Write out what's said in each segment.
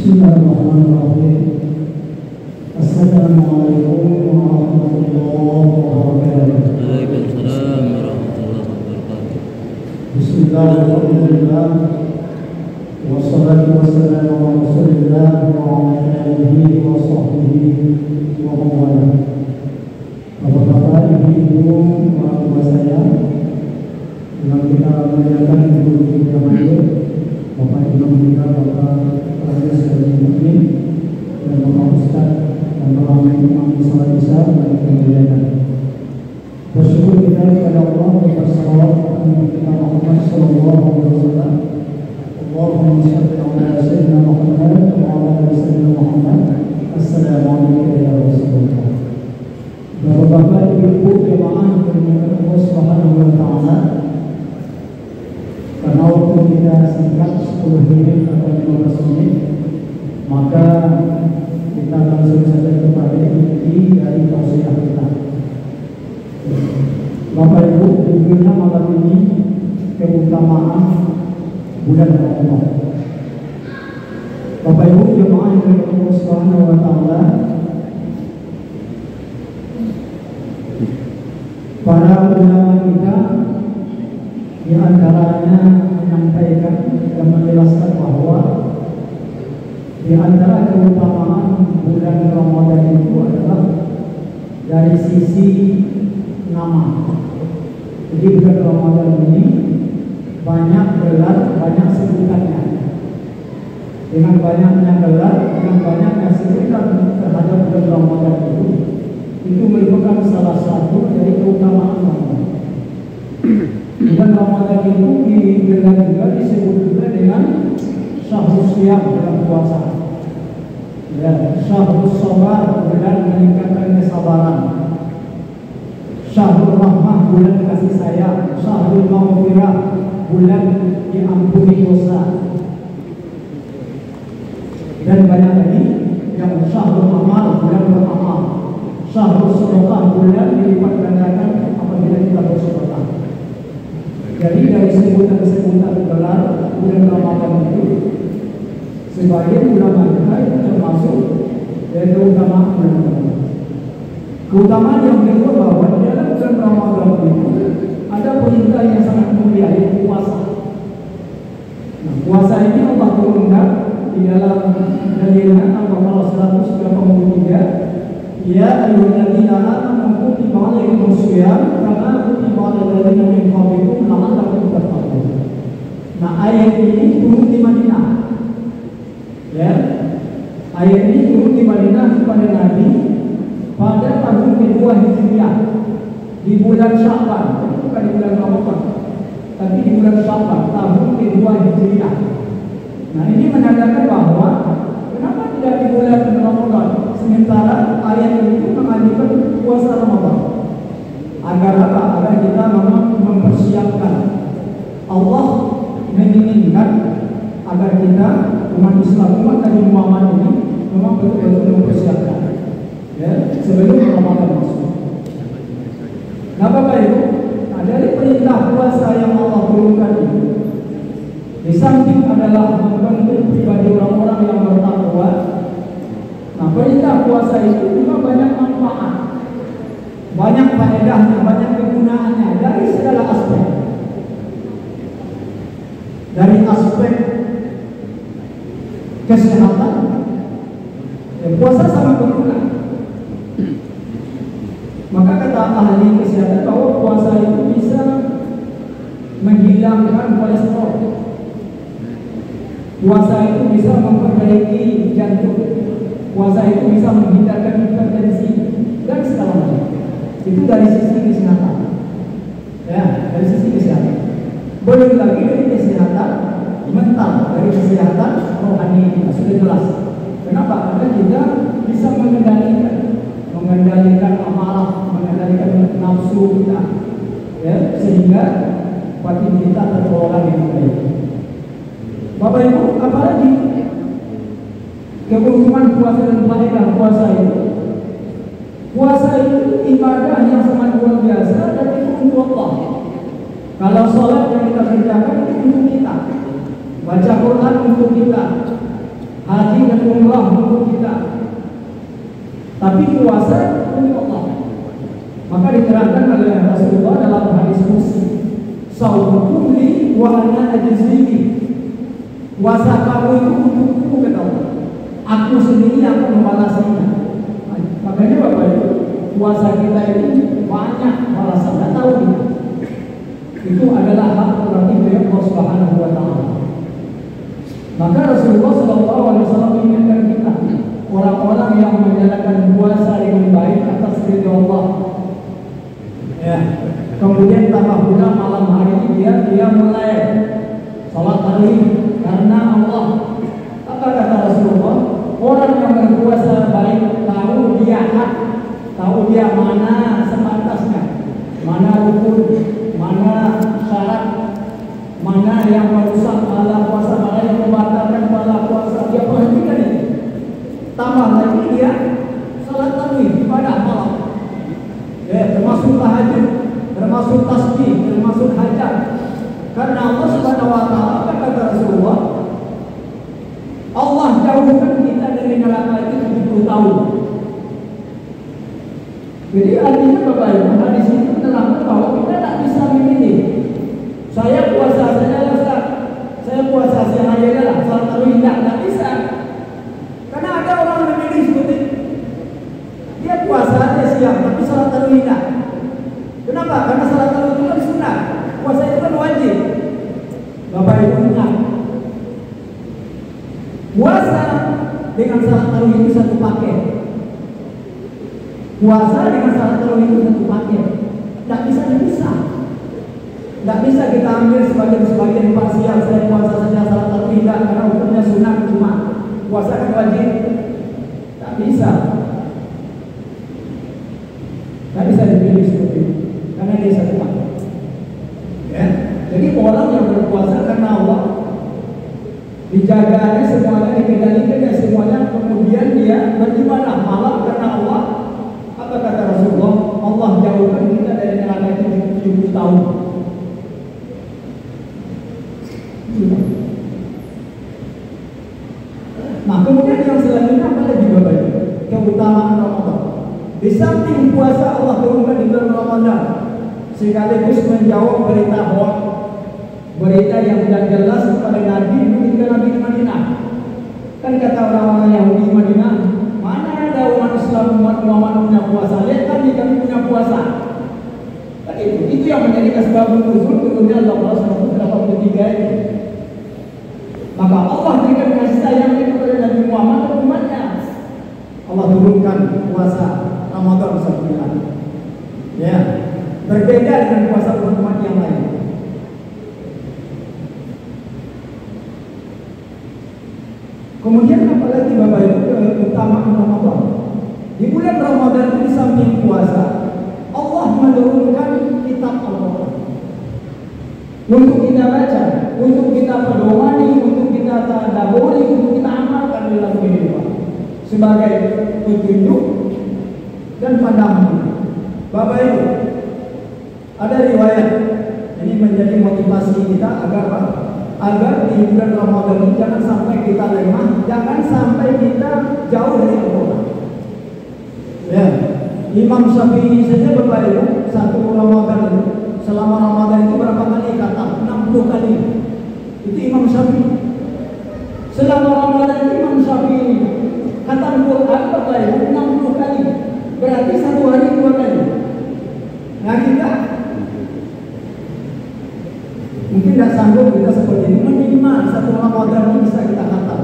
Bismillahirrahmanirrahim. Assalamualaikum warahmatullahi wabarakatuh. Waalaikumsalam warahmatullahi wabarakatuh. Bismillahirrahmanirrahim. Wassalatu wassalamu ala Rasulillah wa ala alihi wa sahbihi wa man walah. Bapak-bapak, ibu-ibu, orang tua saya, yang kita muliakan ibu-ibu yang hadir, Bapak Imam kita, Bapak Raja Sekali Mungkin, dan Bapak Ustaz dan Bapak Imam Salat Isya dan kemuliaan. Bersyukur kita kepada Allah dan bersalawat kepada kita Muhammad Sallallahu Alaihi Wasallam. Allahumma shalli ala sayyidina Muhammad wa ala ali sayyidina Muhammad. Assalamualaikum ya Rasulullah. Bapak-bapak, ibu-ibu jemaah yang Allah Subhanahu wa taala, karena waktu kita singkat 10 menit atau 15 menit, maka kita langsung saja kepada inti dari tausiah kita. Bapak Ibu, tentunya malam ini keutamaan bulan Ramadan. Bapak Ibu jemaah yang Allah Subhanahu wa taala, para ulama kita di antaranya menyampaikan dan menjelaskan bahwa di antara keutamaan bulan Ramadan itu adalah dari sisi nama. Jadi bulan Ramadan ini banyak gelar, banyak sebutannya. Dengan banyaknya gelar, dengan banyaknya sebutan terhadap bulan Ramadan itu merupakan salah satu dari keutamaan Ramadan. Bulan Ramadan itu digelar juga, disebut juga dengan Syahrul Siyam, bulan puasa. Ya, Syahrul Sabar, bulan meningkatkan kesabaran. Syahrul Rahmah, bulan kasih sayang. Syahrul Maghfirah, bulan diampuni dosa. Dan banyak lagi yang Syahrul Amal, bulan beramal. Syahrul Sedekah, bulan dilipat gandakan apabila kita bersedekah. Jadi dari sebutan-sebutan gelar bulan Ramadan itu, sebagian ulama kita itu termasuk dari keutamaan bulan Ramadan. Keutamaan yang kedua bahwa di dalam bulan Ramadan itu ada perintah yang sangat mulia, yaitu puasa. Nah, puasa ini Allah turunkan di dalam dalilnya Al-Baqarah 133. Ya ayyuhalladzina amanu kutiba alaikumus shiyam kama kutiba alal ladzina min qablikum la'allakum tattaqun. Nah, ayat ini turun di Madinah. Ya. Ayat ini turun di Madinah kepada Nabi pada tahun kedua Hijriah, di bulan Sya'ban, bukan di bulan Ramadan, tapi di bulan Sya'ban, tahun kedua Hijriah. Nah, ini menandakan bahwa kenapa tidak di bulan Ramadan, sementara ayat itu mengajukan puasa Ramadan. Agar apa? Agar kita memang mempersiapkan. Allah menginginkan agar kita umat Islam, umat Nabi Muhammad ini memang betul-betul mempersiapkan, ya, sebelum Ramadan masuk. Nah, Bapak Ibu, dari perintah puasa yang Allah turunkan itu, di samping adalah membentuk pribadi orang-orang yang bertakwa. Nah, perintah puasa itu juga banyak manfaat, banyak faedahnya, banyak kegunaannya dari segala aspek. Dari aspek kesehatan, puasa sangat berguna. Maka kata ahli kesehatan bahwa puasa itu bisa menghilangkan kolesterol. Puasa itu bisa memperbaiki jantung. Puasa itu bisa menghindarkan hipertensi dan segala macam. Itu dari sisi kesehatan. Ya, dari sisi kesehatan. Belum lagi dari kesehatan mental, dari kesehatan rohani kita sudah jelas. Kenapa? Karena kita bisa mengendalikan amarah, mengendalikan nafsu kita, ya, sehingga batin kita terkelola dengan baik. Bapak Ibu, apalagi keutamaan puasa dan faedah puasa itu? Puasa itu ibadah yang sangat luar biasa dan itu untuk Allah. Kalau sholat yang kita kerjakan itu untuk kita, baca Quran untuk kita, haji dan umrah untuk kita, tapi puasa untuk Allah. Maka diterangkan oleh Rasulullah dalam hadis Qudsi, "Shaumukum li wa ana ajzi." Puasa kamu itu untukku, kata Allah. Aku sendiri akan membalasinya. Makanya Bapak Ibu, puasa kita ini banyak balasan. Tidak tahu kita. Itu adalah hak prerogatif dari Allah Subhanahu wa taala. Maka Rasulullah SAW mengingatkan kita, orang-orang yang menjalankan puasa dengan baik atas ridha Allah. Ya. Kemudian tambah pula malam hari dia mulai salat tarawih karena Allah. Apa kata Rasulullah? Orang yang berpuasa baik tahu dia hak, tahu dia mana sepantasnya, mana rukun, mana syarat, mana yang merusak pahala puasa, mana yang membatalkan pahala puasa. Dia perhatikan itu. Tambah lagi dia salat tarawih, ibadah malam. Ya, termasuk tahajud, termasuk tasbih, termasuk hajat. Karena Allah Subhanahu wa taala kata Rasulullah, Allah jauhkan kita dari neraka itu 70 tahun. Jadi artinya Bapak Ibu, hadis ini menerangkan bahwa kita tidak bisa memilih. Saya puasa saja lah, saya puasa siang aja lah, salat tarawih tidak bisa. Karena ada orang yang memilih seperti itu. Dia puasa aja siang, tapi salat tarawih tidak. Kenapa? Karena salat tarawih itu kan sunnah, puasa itu kan wajib. Bapak Ibu ingat, puasa dengan salat tarawih itu satu paket. Puasa dengan salat tarawih itu satu paket. Tidak bisa dipisah. Tidak bisa kita ambil sebagian parsial. Saya puasa saja salat tarawih tidak, karena hukumnya sunnah cuma. Puasa kan wajib. Tidak bisa. Tidak bisa dipilih seperti itu. Karena dia satu paket. Ya. Jadi orang yang berpuasa karena Allah, dijaganya semuanya, dikendalikannya semuanya, kemudian dia beribadah malam karena Allah. Apa kata Rasulullah? Allah jauhkan kita dari neraka itu 70 tahun. Nah, kemudian yang selanjutnya apa lagi Bapak Ibu? Keutamaan Ramadan. Di samping puasa Allah turunkan di bulan Ramadan, sekaligus menjawab berita hoax, berita yang tidak jelas kepada Nabi ketika Nabi di Madinah. Kan kata orang-orang Yahudi di Madinah, mana ada umat Islam, umat Muhammad punya puasa? Lihat kan kami punya puasa. Kan itu yang menjadi asbabun nuzul turunnya Allah 183 ini. Maka Allah berikan kasih sayang kepada Nabi Muhammad dan umatnya. Allah turunkan puasa Ramadan satu bulan. Ya, berbeda dengan puasa umat yang lain. Kemudian apalagi Bapak Ibu keutamaan Ramadan. Di bulan Ramadan itu di samping puasa, Allah menurunkan kitab Allah untuk kita baca, untuk kita pedomani, untuk kita tadabburi, untuk kita amalkan dalam kehidupan sebagai petunjuk dan pandangan. Bapak Ibu, ada riwayat ini menjadi motivasi kita agar di bulan Ramadan ini jangan sampai kita lemah, jangan sampai kita jauh dari Allah. Ya, Imam Syafi'i saja Bapak Ibu, satu Ramadan itu, selama Ramadan itu berapa kali kata? 60 kali. Itu Imam Syafi'i. Selama Ramadan itu Imam Syafi'i kata Quran Bapak Ibu 60 kali. Berarti satu hari 2 kali. Nah kita mungkin tidak sanggup kita seperti ini, minimal satu Ramadan ini bisa kita khatam.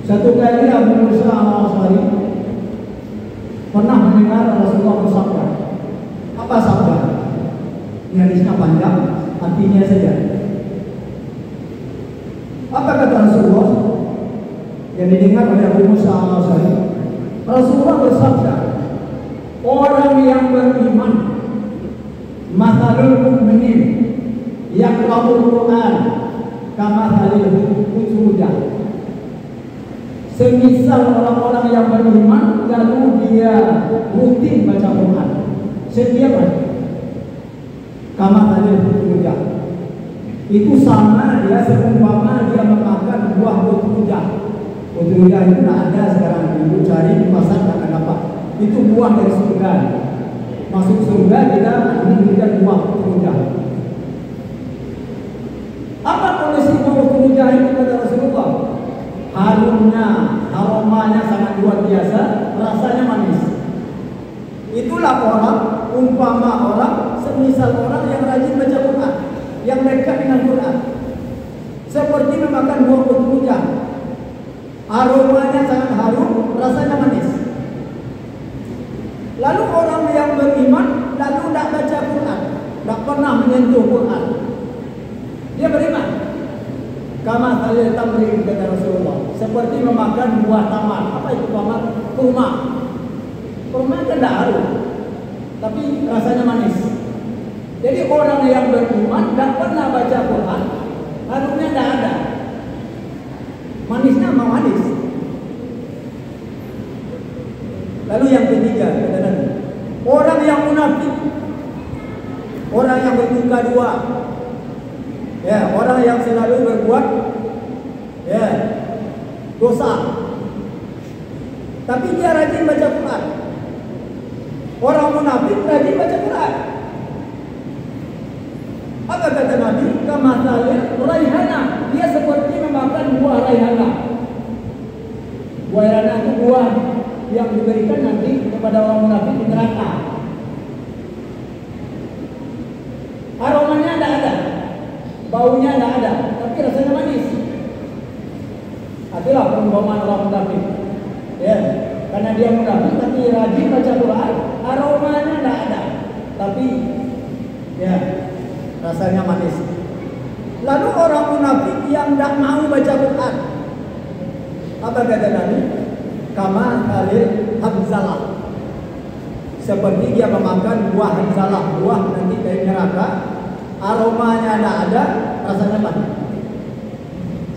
Satu kali Abu Musa al-Asy'ari pernah mendengar Rasulullah bersabda. Apa sabda? Ini hadisnya panjang, artinya saja. Apa kata Rasulullah yang didengar oleh Abu Musa al-Asy'ari? Rasulullah bersabda, orang yang beriman, mathalul mu'minin yaqra'ul Qur'an kama thalil hujudah. Semisal orang-orang yang beriman lalu dia rutin baca Quran setiap hari, kama thalil hujudah, Itu sama dia seumpama dia memakan buah kutuja. Kutuja itu tidak ada sekarang. Ibu cari di pasar tak akan dapat. Itu buah dari surga. Masuk surga kita diberikan buah kutuja. Apa kondisi buah kutuja itu kata Rasulullah? Harumnya, aromanya sangat luar biasa, rasanya manis. Itulah orang, umpama orang, semisal orang yang rajin baca Quran, yang dekat dengan Quran, seperti memakan buah kutuja. Aromanya sangat harum, rasanya manis. Lalu orang yang beriman lalu tidak baca Quran, tidak pernah menyentuh Quran, dia beriman. Kama salil tamrin kata Rasulullah, seperti memakan buah taman. Apa itu taman? Kurma. Kurma kan tidak harum, tapi rasanya manis. Jadi orang yang beriman tidak pernah baca Quran, harumnya tidak ada, manisnya memang manis. Lalu yang ketiga, kata Nabi, orang yang munafik, orang yang bermuka dua, ya, orang yang selalu berbuat ya dosa, tapi dia rajin baca Quran. Orang munafik rajin baca Quran. Apa kata Nabi? Kamathalil raihana, dia seperti memakan buah raihana. Buah raihana itu buah yang diberikan nanti kepada orang munafik di neraka. Aromanya tidak ada, baunya tidak ada, tapi rasanya manis. Itulah perumpamaan orang munafik. Ya, karena dia munafik tapi rajin baca Quran, aromanya tidak ada, tapi ya rasanya manis. Lalu orang munafik yang tidak mau baca Quran, apa kata Nabi? Kama kalil hamzalah, seperti dia memakan buah hamzalah, buah nanti dari neraka, aromanya tidak ada, rasanya manis.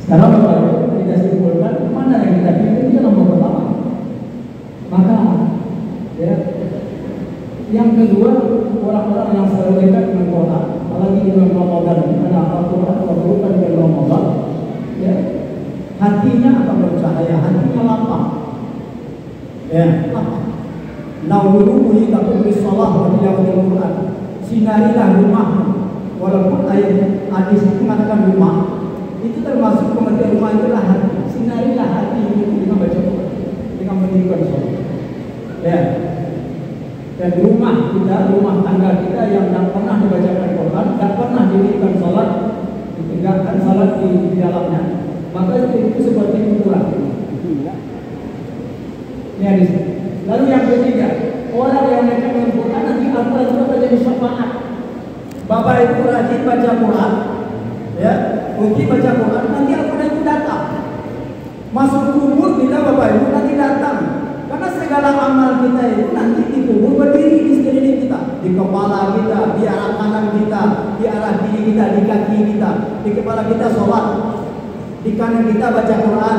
Sekarang Bapak kita simpulkan mana yang kita pilih itu nomor pertama. Maka ya, yang kedua, orang-orang yang selalu dekat dengan Quran, apalagi di bulan Ramadan, karena Al-Quran berbukan di Ramadan, ya, hatinya akan bercahaya, hatinya lapang. Ya, nawuruhi takut bisalah wa tilawatil Quran. Sinarilah rumahmu, walaupun ayat hadis itu mengatakan rumah, itu termasuk pengertian rumah itulah hati. Sinarilah hati dengan baca Quran, dengan mendirikan sholat. Ya. Dan rumah kita, rumah tangga kita yang tidak pernah dibacakan Quran, tidak pernah didirikan sholat, ditegakkan sholat di dalamnya, maka itu seperti kuburan. Ini hadis. Lalu yang ketiga, orang yang dekat dengan Quran nanti Al-Quran itu akan jadi syafaat. Bapak itu rajin baca Quran, ya, rutin baca Quran, nanti Al-Quran itu datang. Masuk kubur kita Bapak Ibu nanti datang. Karena segala amal kita itu nanti di kubur berdiri di sekeliling kita, di kepala kita, di arah kanan kita, di arah kiri kita, di kaki kita, di kepala kita sholat, di kanan kita baca Quran,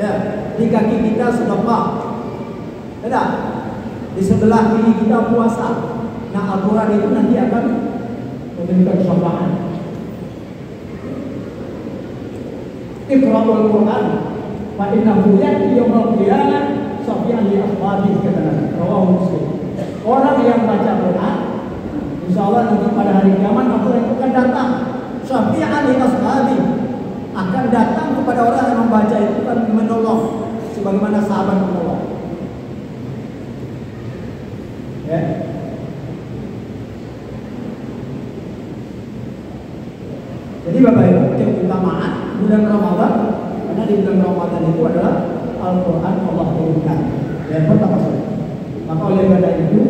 ya, di kaki kita sedekah, ada, di sebelah kiri kita puasa. Nah Al-Quran itu nanti akan memberikan syafaat. Iqra'ul Quran, fa innahu ya'ti yaumil qiyamah syafi'an li ashabihi, kata Nabi. Rawahu Muslim. Orang yang baca Quran, insyaallah nanti pada hari kiamat Al-Quran itu akan datang syafi'an li ashabihi, akan datang kepada orang yang membaca itu kan menolong sebagaimana sahabat menolong. Ya. Jadi Bapak Ibu, keutamaan bulan Ramadan, karena di bulan Ramadan itu adalah Al-Quran Allah turunkan. Yang pertama sekali. Maka oleh karena itu,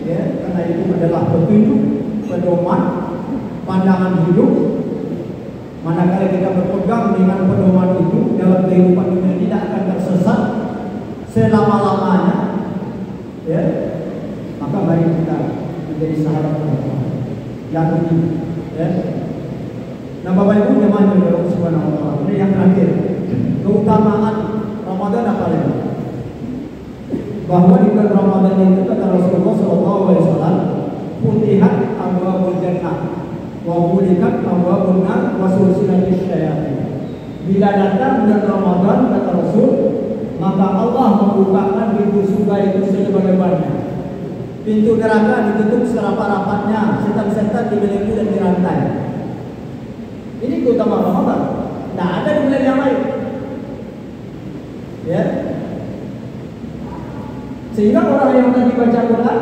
ya, karena itu adalah petunjuk, pedoman, pandangan hidup. Manakala kita berpegang dengan pedoman itu dalam kehidupan dunia tidak akan tersesat selama-lamanya, ya, maka mari kita menjadi sahabat Allah yang ini, ya. Nah Bapak Ibu jemaah yang dirahmati Subhanahu wa taala, ini yang terakhir, keutamaan Ramadan apa lagi? Bahwa di bulan Ramadan itu kata Rasulullah SAW, putihat abwaabul jannah, Wa mulikat abwabun nar wa sulsilatis syayatin. Bila datang bulan Ramadan kata Rasul, maka Allah membukakan pintu surga itu selebar-lebarnya. Pintu neraka ditutup serapat-rapatnya, setan-setan dibelenggu dan dirantai. Ini keutamaan Ramadan. Tidak ada di bulan yang lain. Ya. Sehingga orang yang tadi baca Quran,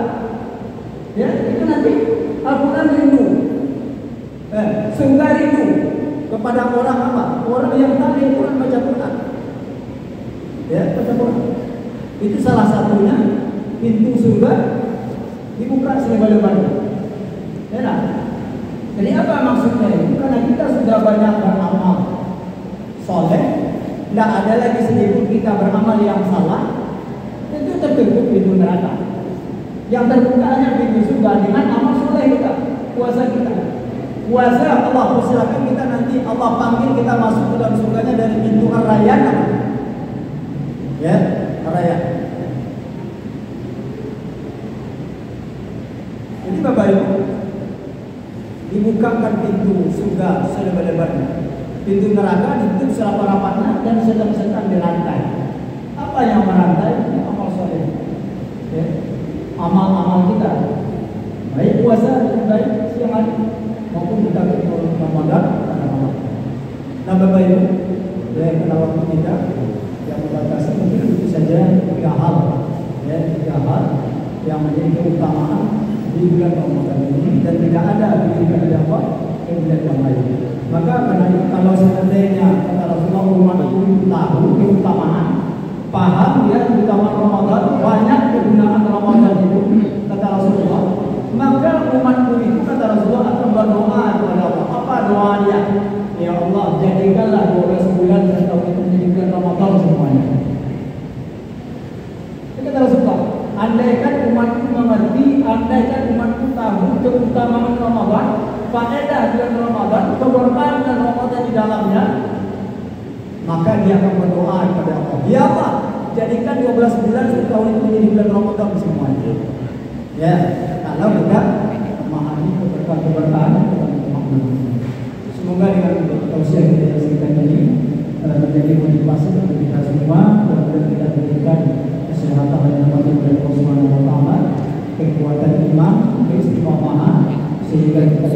ya itu nanti Al-Quran rindu, surga rindu kepada orang apa? Orang yang tadi Quran baca Quran. Ya, baca Quran. Itu salah satunya pintu surga dibuka selebar-lebarnya. Ya nah? Jadi apa maksudnya itu? Karena kita sudah banyak beramal soleh, tidak ada lagi sedikit kita beramal yang salah, itu tertutup pintu neraka. Yang terbuka hanya pintu surga dengan amal soleh kita, puasa kita. Puasa Allah persilakan kita nanti Allah panggil kita masuk ke dalam surganya dari pintu Ar-Rayyan. Ya, Ar-Rayyan. Jadi Bapak Ibu, dibukakan pintu surga selebar-lebarnya, pintu neraka ditutup serapa-rapatnya dan setan-setan dirantai. Apa yang merantai? Amal soleh, ya. Amal-amal kita, baik puasa dan baik siang hari maupun kita ketemu Ramadan pada Ramadan. Nah Bapak Ibu, ya karena waktu kita yang membatasi mungkin itu saja tiga hal yang menjadi keutamaan di bulan Ramadan ini dan tidak ada apa di bulan yang lain. Maka karena itu kalau seandainya kata Rasulullah umat itu tahu keutamaan, paham dia keutamaan Ramadan, banyak kegunaan Ramadan itu kata Rasulullah, maka umatku itu kata Rasulullah akan berdoa kepada Allah. Apa doa dia? Ya Allah, jadikanlah 12 bulan dan tahun itu menjadi bulan Ramadan semuanya. Kata Rasulullah, andaikan umatku mengerti, andaikan umatku tahu keutamaan Ramadan, faedah bulan Ramadan, keberkahan dan Ramadan di dalamnya, maka dia akan berdoa kepada Allah. Ya Allah, jadikan 12 bulan tahun itu menjadi bulan Ramadan semuanya. Ya, kalau kita memahami keberkahan semoga dengan tausiah kita yang ini menjadi motivasi untuk kita semua dan kita berikan kesehatan yang baik dari Allah Subhanahu wa taala, kekuatan iman, keistiqomahan sehingga kita